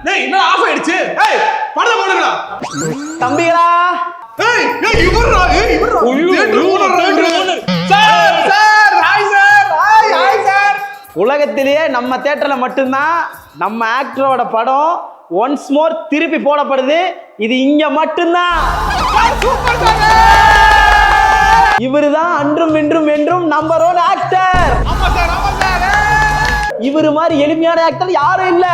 டேய் என்ன ஆஃப் ஆயிடுச்சு? ஏய் படத்தை போடுங்கடா. தம்பிகளா ஏய் இவர்ரா sir sir hi sir hi sir. உலகத்திலேயே நம்ம தியேட்டர்ல மட்டும்தான் நம்ம ஆக்டரோட படம் ஒன்ஸ் மோர் திருப்பி போடப்படுது. இது இங்க மட்டும்தான். Super sir. இவருதான் அன்றும் இன்றும் என்றும் நம்பர் 1 ஆக்டர். ஆமா சார் ஆமா சார். இவரு மாதிரி எளிமையான ஆக்டர் யாரும் இல்ல.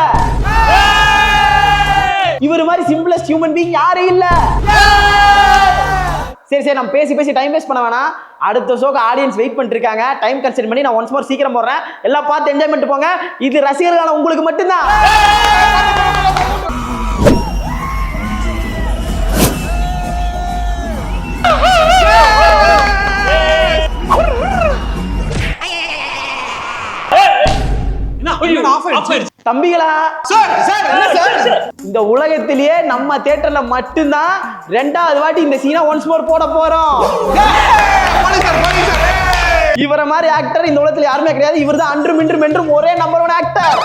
இவரு மாதிரி சிம்பிளஸ்ட் ஹியூமன் பீயிங் யாரும் இல்ல. சரி சரி நம்ம பேசி டைம் வேஸ்ட் பண்ண வேணாம். அடுத்த ஷோக்கு ஆடியன்ஸ் வெயிட் பண்ணிட்டு இருக்காங்க. டைம் கன்சிடர் பண்ணி நான் ஒன்ஸ் மோர் சீக்கிரம் போடுறேன். எல்லாம் பார்த்து என்ஜாய் பண்ணிட்டு போங்க. இது ரசிகர்களான உங்களுக்கு மட்டும்தான். தம்பிகளா சார் சார் என்ன சார்? இந்த உலகத்திலேயே நம்ம தியேட்டர்ல மட்டும்தான் 2வது வாட்டி இந்த சீனை ஒன்ஸ் மோர் போட போறோம். இவர மாதிரி ஆக்டர் இந்த உலகத்துல யாருமே கிடையாது. இவர்தான் அன்றும் இன்றும் என்றும் ஒரே நம்பர் 1 ஆக்டர்.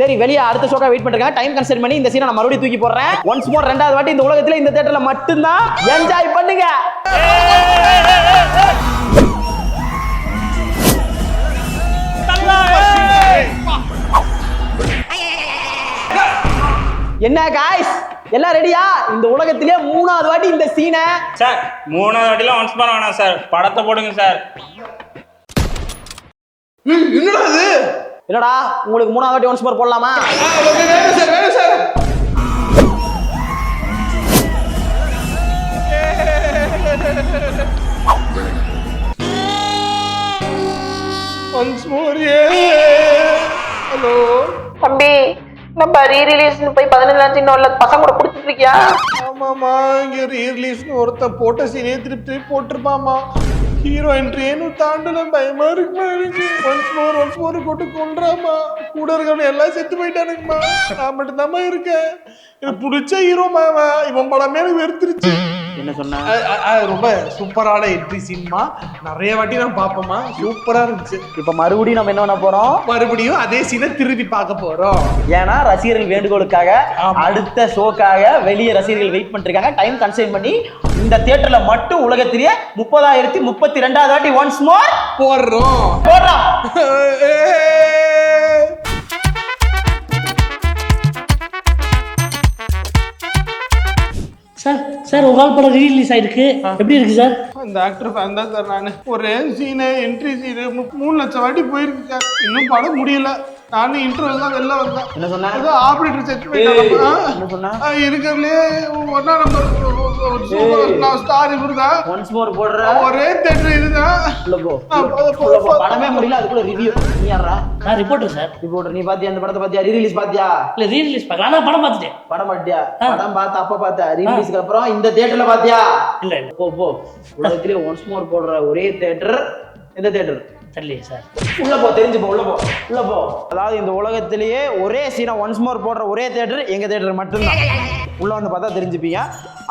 சரி வெளியே அடுத்த ஷோக்கா வெயிட் பண்றாங்க. டைம் கன்சிடர் பண்ணி இந்த சீனை நான் மறுபடியும் தூக்கி போடுறேன். ஒன்ஸ் மோர் 2வது வாட்டி இந்த உலகத்துல இந்த தியேட்டர்ல மட்டும்தான் என்ஜாய் பண்ணுங்க. என்ன गाइस எல்லாம் ரெடியா? இந்த உலகத்திலே 3வது வாட்டி இந்த சீனை சார் 3வது வாட்டில ஒன்ஸ் பண்ண வேணாம் சார். படத்தை போடுங்க சார். என்னடா இது? என்னடா உங்களுக்கு 3வது வாட்டி ஒன்ஸ் மோர் போடலாமா? வேணும் சார் வேணும் சார். Once more. ஹலோ தம்பி நம்ம ரீரிலீஸ் போய் 15 இன்னொரு பசங்க கூட குடிச்சிட்டு இருக்கியா? ஆமாமா இங்க ரீரிலீஸ்னு ஒருத்தன் போட்ட சீனே திருப்பி போட்டிருப்பாமா. ஹீரோ என்ட்ரின்னு தாண்டல பயமா இருக்குமா எனக்கு. ஒன்ஸ் மோர் கொண்டு கொன்றாமா. கூட இருக்கவங்க எல்லாம் செத்து போயிட்டானுங்கம்மா. நான் மட்டும்தாம்மா இருக்கேன். எனக்கு பிடிச்ச ஹீரோ மாமா. இவன் படமே எனக்கு வெறுத்துருச்சு. என்ன சொன்னா? ரொம்ப சூப்பரான என்ட்ரி சீன்மா. நிறைய வாட்டி நான் பாப்போமா. சூப்பரா இருந்துச்சு. இப்ப மறுபடியும் நம்ம என்ன பண்ண போறோம்? மறுபடியும் அதே சீனை திருப்பி பார்க்க போறோம். ஏன்னா ரசிகர்கள் வேண்டுகோளுக்காக அடுத்த ஷோக்காக வெளியே ரசிகர்கள் வெயிட் பண்ணிருக்காங்க. டைம் கன்சைன் பண்ணி இந்த தியேட்டர்ல மட்டும் உலகத்திலேயே 30,032வது வாட்டி ஒன்ஸ் மோர் போடுறோம். சார் ஒரு நாள் படம் ரீலீஸ் ஆயிருக்கு. எப்படி இருக்கு சார்? அந்த ஆக்டர் ஃபேன் தான் சார் நான். ஒரே சீனு என்ட்ரி சீனு 3 லட்சம் வாட்டி போயிருக்கு சார். இன்னும் படம் முடியல. நானும் இன்டர்வல் தான் வெளில வந்தேன். என்ன சொன்னா? ஏதோ ஆபரேட்டர் செட் பண்ணிட்டாங்க. என்ன சொன்னா? இருக்கறதுலயே ஒண்ணா நம்பர் சூப்பர் ஸ்டார் இவர்தான். ஒன்ஸ் மோர் போடுற ஒரே தியேட்டர் இதுதான். உள்ள போ. படமே முடியல அதுக்குள்ள ரிவ்யூ. நீ யாரா? நான் ரிப்போர்ட்டர் சார். ரிப்போர்ட்டர். நீ பாத்தியா அந்த படத்தை? பாத்தியா? ரீரிலீஸ் பாத்தியா? இல்ல ரீரிலீஸ் பார்க்கல. ஆனா படம் பார்த்துட்டேன். படம் பாத்தியா? படம் பார்த்த அப்ப பாத்தியா? ரீரிலீஸ்க்கு அப்புறம் இந்த தியேட்டர்ல பாத்தியா? இல்ல இல்ல போ உலகத்திலே ஒன்ஸ் மோர் போடுற ஒரே தியேட்டர் இந்த தியேட்டர். தெரியலையே சார். உள்ள போ தெரிஞ்சு போ. உள்ள போ. அதாவது இந்த உலகத்திலேயே ஒரே சீனை ஒன்ஸ் மோர் போடுற ஒரே தியேட்டர் எங்க தியேட்டர் மட்டும்தான். உள்ள வந்து பார்த்தா தெரிஞ்சுப்பீங்க.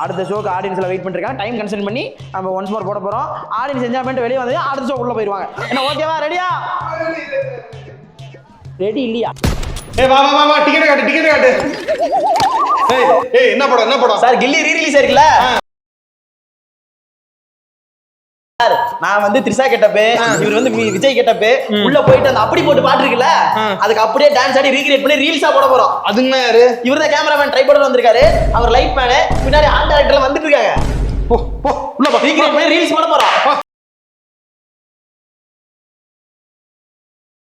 அடுத்த ஷோக்கு ஆடியன்ஸ்ல வெயிட் பண்ணிருக்காங்க. டைம் கன்சல்ட் பண்ணி நம்ம ஒன்ஸ் மோர் போட போறோம். ஆடியன்ஸ் என்ஜாய் பண்ணிட்டு வெளியே வந்து அடுத்த ஷோ உள்ள போயிடுவாங்க. என்ன ஓகேவா? ரெடியா? ரெடி இல்லையா? வா டிக்கெட் காட்டு. என்ன படம்? சார் கில்லி ரீரிலீஸ் ஆயிருக்குல. சார் நான் வந்து த்ரிஷா கெட்டப்பு, இவர் வந்து விஜய் கெட்டப்பு. உள்ள போயிட்டு அந்த அப்படி போட்டு பாட்டு இருக்குல்ல, அதுக்கு அப்படியே டான்ஸ் ஆடி ரீக்ரியேட் பண்ணி ரீல்ஸா போட போறோம். அதுங்க யாரு? இவர்தான் கேமராமேன் ட்ரைபாட் வந்திருக்காரு. அவர் லைட் மேனு, பின்னாடி ஆன் டைரக்டர்ல வந்துட்டு இருக்காங்க. உள்ள போ. ரீக்ரியேட் பண்ணி ரீல்ஸ் போட போறோம்.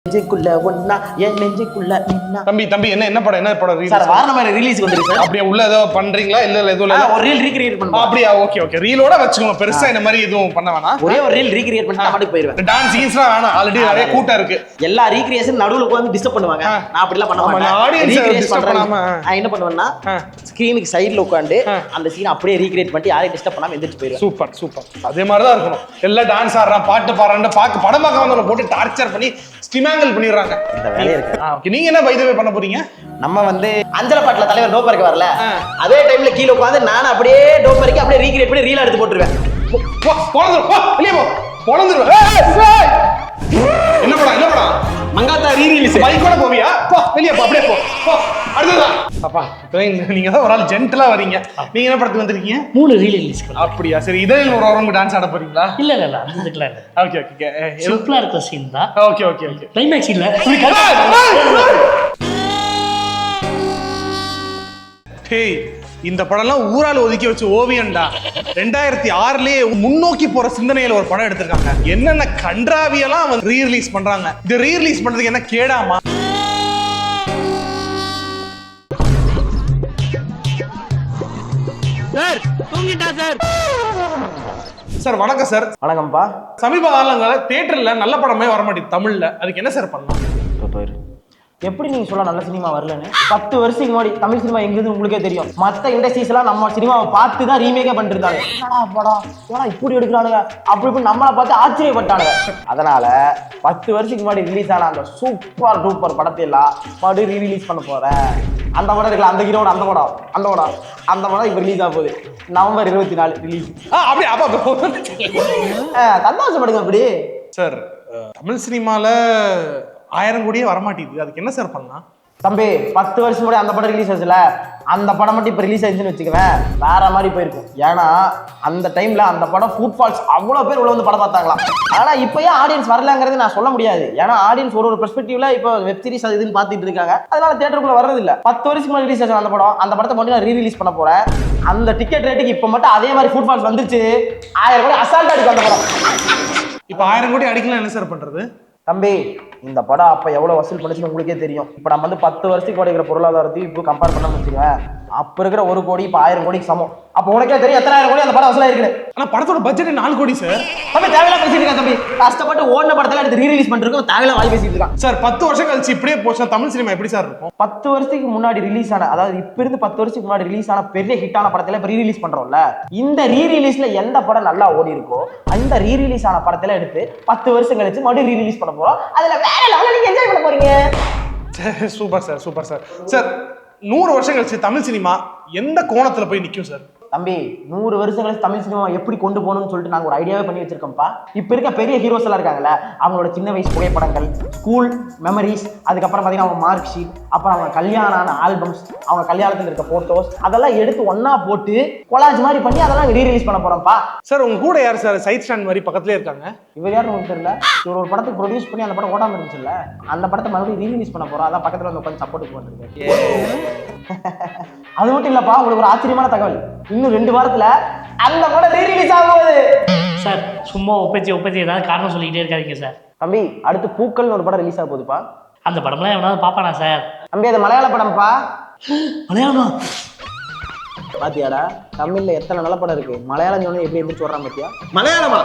நெஞ்சுக்குள்ள ஒண்ணா என் நெஞ்சுக்குள்ள நின்னா. தம்பி என்ன படம் சார் வாரணமாயிர ரிலீஸ் வந்துருக்கு சார். அப்படியே உள்ள ஏதோ பண்றீங்களா? இல்ல எதுவும் இல்ல. ஒரு ரீல் ரீக்ரியேட் பண்ணுவோம். அப்படியே ஓகே ரீலோட வச்சுக்கோங்க. பெருசா இந்த மாதிரி எதுவும் பண்ண வேணாம். ஒரே ஒரு ரீல் ரீக்ரியேட் பண்ணி நான் மட்டும் போயிடுவேன். டான்ஸ் சீன்ஸ்லாம் வேணாம். ஆல்ரெடி நிறைய கூட்டம் இருக்கு. எல்லா ரீக்ரியேஷன் நடுவுல உட்கார்ந்து டிஸ்டர்ப் பண்ணுவாங்க. நான் அப்படிலாம் பண்ண மாட்டேன். ஆடியன்ஸ் டிஸ்டர்ப் பண்ணாம நான் என்ன பண்ணுவேன்னா ஸ்கிரீனுக்கு சைடுல உட்கார்ந்து அந்த சீன் அப்படியே ரீக்ரியேட் பண்ணி யாரையும் டிஸ்டர்ப் பண்ணாம எந்திரிச்சு போயிடுவேன். சூப்பர். அதே மாதிரி தான் இருக்கணும். எல்லாம் டான்ஸ் ஆடுறான், பாட்டு பாடுறான்னு படம் பார்க்க வந்தவங்க போட்டு டார்ச்சர் பண்ணி ஸ்டிமாங்கல் பண்ணிடுறாங்க. இந்த வேலைய இருக்கு. ஓகே நீங்க என்ன பை தி வே பண்ண போறீங்க? நம்ம வந்து அஞ்சல பாட்டுல தலைவர் டோப்பருக்கு வரல, அதே டைம்ல கீழ உட்கார்ந்து நான் அப்படியே டோப்பருக்கு அப்படியே ரீக்ரியேட் பண்ணி ரீல் எடுத்து போட்டுருவேன். என்ன படம்? Mankatha re release. பைக்கோட போவியா? போ வெளியே போ, அப்படியே போ. போ அடுத்ததா. அப்பா நீங்க தான் ஒரு ஆள் ஜென்டலா வரீங்க. நீங்க என்ன படத்துக்கு வந்திருக்கீங்க? 3 ரீரிலீஸ். அப்படியா? சரி, இதழில் ஒரு வாரம் டான்ஸ் ஆட போறீங்களா? இல்ல அந்த இதுக்குலாம் இல்ல. ஓகே ஓகே சிம்பிளா இருக்கிற சீன் தான். Okay okay okay. கிளைமேக்ஸ் இல்ல. டேய், இந்த படம்லாம் ஊரால ஒதுக்கி வச்ச ஓவியம்டா. 2006லயே முன்னோக்கி போற சிந்தனையில ஒரு படம் எடுத்திருக்காங்க. என்னென்ன கன்றாவியெல்லாம் வந்து ரீ ரிலீஸ் பண்றாங்க. இது ரீ ரிலீஸ் பண்றதுக்கு என்ன கேடாமா? சார் தூங்கிட்டா சார். சார் வணக்கம் சார். வணக்கம்ப்பா. சமீப காலங்களில் தியேட்டர்ல நல்ல படமே வர மாட்டேங்குது தமிழ்ல. அதுக்கு என்ன சார் பண்ணலாம்? எப்படி நீங்க சொல்ல நல்ல சினிமா வரலன்னு? 10 வருஷத்துக்கு முன்னாடி தமிழ் சினிமா எங்கிருந்து உங்களுக்கே தெரியும். மற்ற இண்டஸ்ட்ரீஸ் எல்லாம் நம்ம சினிமாவை பார்த்து தான் ரீமேக்கே பண்ணிட்டு இருந்தாங்க. என்னடா படம், ஏன்னா இப்படி எடுக்கிறானுங்க அப்படி இப்படி நம்மளை பார்த்து ஆச்சரியப்பட்டானுங்க. அதனால 10 வருஷத்துக்கு முன்னாடி ரிலீஸ் ஆன அந்த சூப்பர் டூப்பர் படத்தை எல்லாம் மறுபடியும் ரீ ரிலீஸ் பண்ண போறேன். அந்த படம் இருக்குல்ல, அந்த ஹீரோட அந்த படம் இப்போ ரிலீஸ் ஆக போகுது. November 24 release. அப்படி அப்பா சந்தோஷப்படுங்க. அப்படி சார், தமிழ் சினிமால 1000 கோடியே வரமாட்டேங்குது. அதுக்கு என்ன சார் பண்ணலாம்? தம்பி, 10 வருஷம் முன்னாடி அந்த படம் ரிலீஸ் ஆச்சுல, அந்த படம் மட்டும் இப்போ ரிலீஸ் ஆயிடுச்சுன்னு வச்சுக்குவேன், வேற மாதிரி போயிருக்கும். ஏன்னா அந்த டைம்ல அந்த படம் ஃபுட் ஃபால்ஸ் அவ்வளோ பேர் உள்ள வந்து படம் பார்த்தாங்களாம். ஆனால் இப்போ ஏன் ஆடியன்ஸ் வரலங்கிறது நான் சொல்ல முடியாது. ஏன்னா ஆடியன்ஸ் ஒரு பெர்ஸ்பெக்டிவ்ல இப்போ வெப் சீரிஸ் அது இதுன்னு பார்த்துட்டு இருக்காங்க. அதனால தியேட்டருக்குள்ள வர்றது இல்லை. 10 வருஷம் முன்னாடி ரிலீஸ் ஆச்சு அந்த படத்தை மட்டும் நான் ரீ ரிலீஸ் பண்ண போறேன். அந்த டிக்கெட் ரேட்டுக்கு இப்போ மட்டும் அதே மாதிரி ஃபுட் ஃபால்ஸ் வந்துச்சு, 1000 கோடி அசால்ட்டா அடிக்கும் அந்த படம். இப்போ 1000 கோடி அடிக்கலாம், என்ன சார் பண்றது? தம்பி, இந்த படம் அப்போ எவ்வளோ வசூல் பண்ணுச்சுன்னு உங்களுக்கே தெரியும். இப்போ நம்ம வந்து 10 வருஷத்துக்கு கிடைக்கிற பொருளாதாரத்தையும் இப்போ கம்பேர் பண்ண வச்சுக்குவேன். அப்போ இருக்கிற 1 கோடி இப்போ 1000 கோடிக்கு சமம். அப்போ உனக்கே தெரியும் எத்தனை 1000 கோடி அந்த படம் வசூலாக இருக்குது. ஆனால் படத்தோட பட்ஜெட் 4 கோடி சார். தம்பி தேவையில்லாம் பேசிட்டு இருக்கா தம்பி. கஷ்டப்பட்டு ஓடின படத்தில் எடுத்து ரீ ரிலீஸ் பண்ணிருக்கோம், தேவையில்லாம் வாய் பேசிட்டு இருக்கான் சார். 10 வருஷம் கழிச்சு இப்படியே போச்சுன்னா தமிழ் சினிமா எப்படி சார் இருக்கும்? 10 வருஷத்துக்கு முன்னாடி ரிலீஸ் ஆன, அதாவது இப்போ இருந்து 10 வருஷத்துக்கு முன்னாடி ரிலீஸ் ஆன பெரிய ஹிட்டான படத்தில் இப்போ ரீ ரிலீஸ் பண்றோம்ல, இந்த ரீ ரிலீஸ்ல எந்த படம் நல்லா ஓடி இருக்கோ அந்த ரீ ரிலீஸ் ஆன படத்தில் எடுத்து 10 வருஷம் கழிச்சு மறுபடியும் ரீ ரிலீஸ் பண்ண போறோம். அதுல வேற லெவல்ல நீங்க என்ஜாய் பண்ண போறீங்க. Super sir, super sir. Sir, 100 வருஷம் கழிச்சு தமிழ் சினிமா எந்த கோணத்துல போய் நிற்கும் சார்? தம்பி, 100 வருஷம் கழிச்சு தமிழ் சினிமா எப்படி கொண்டு போகணும்னு சொல்லிட்டு நாங்கள் ஒரு ஐடியாவே பண்ணி வச்சிருக்கோம்ப்பா. இப்போ இருக்க பெரிய ஹீரோஸ் எல்லாம் இருக்காங்கல்ல, அவங்களோட சின்ன வயசு புகைப்படங்கள், ஸ்கூல் மெமரிஸ், அதுக்கப்புறம் பார்த்தீங்கன்னா அவங்க மார்க் ஷீட், அப்புறம் அவங்க கல்யாணம் ஆன ஆல்பம்ஸ், அவங்க கல்யாணத்தில் இருக்க போட்டோஸ், அதெல்லாம் எடுத்து ஒன்னா போட்டு கொலாஜ் மாதிரி பண்ணி அதெல்லாம் ரீ ரிலீஸ் பண்ண போறோம்ப்பா. சார், உங்க கூட யார் சார் சைட் ஸ்டாண்ட் மாதிரி பக்கத்துலேயே இருக்காங்க? இவர் யாரும் உங்களுக்கு தெரியல. இவர் ஒரு படத்துக்கு ப்ரொடியூஸ் பண்ணி அந்த படம் ஓடாம இருந்துச்சுல்ல, அந்த படத்தை மறுபடியும் ரீ ரிலீஸ் பண்ண போறோம். அதான் பக்கத்தில் வந்து உட்காந்து சப்போர்ட்டுக்கு வந்துருக்கு. அது மட்டும் இல்லப்பா, உங்களுக்கு ஒரு ஆச்சரியமான தகவல், இன்னும் 2 வாரத்துல அந்த படம் ரீ ரிலீஸ் ஆகுது சார். சும்மா ஒப்பேச்சி ஏதாவது காரணம் சொல்லிக்கிட்டே இருக்காதீங்க சார். தம்பி, அடுத்து பூக்கள்னு ஒரு படம் ரிலீஸ் ஆக போகுதுப்பா. அந்த படம்லாம் எவனாவது பாப்பானா சார்? தம்பி, அது மலையாள படம்ப்பா. மலையாளமா? பாத்தியாடா, தமிழ்ல எத்தனை நல்ல படம் இருக்கு. மலையாளம் எப்படி எப்படி சொல்றான் பாத்தியா? மலையாளமா?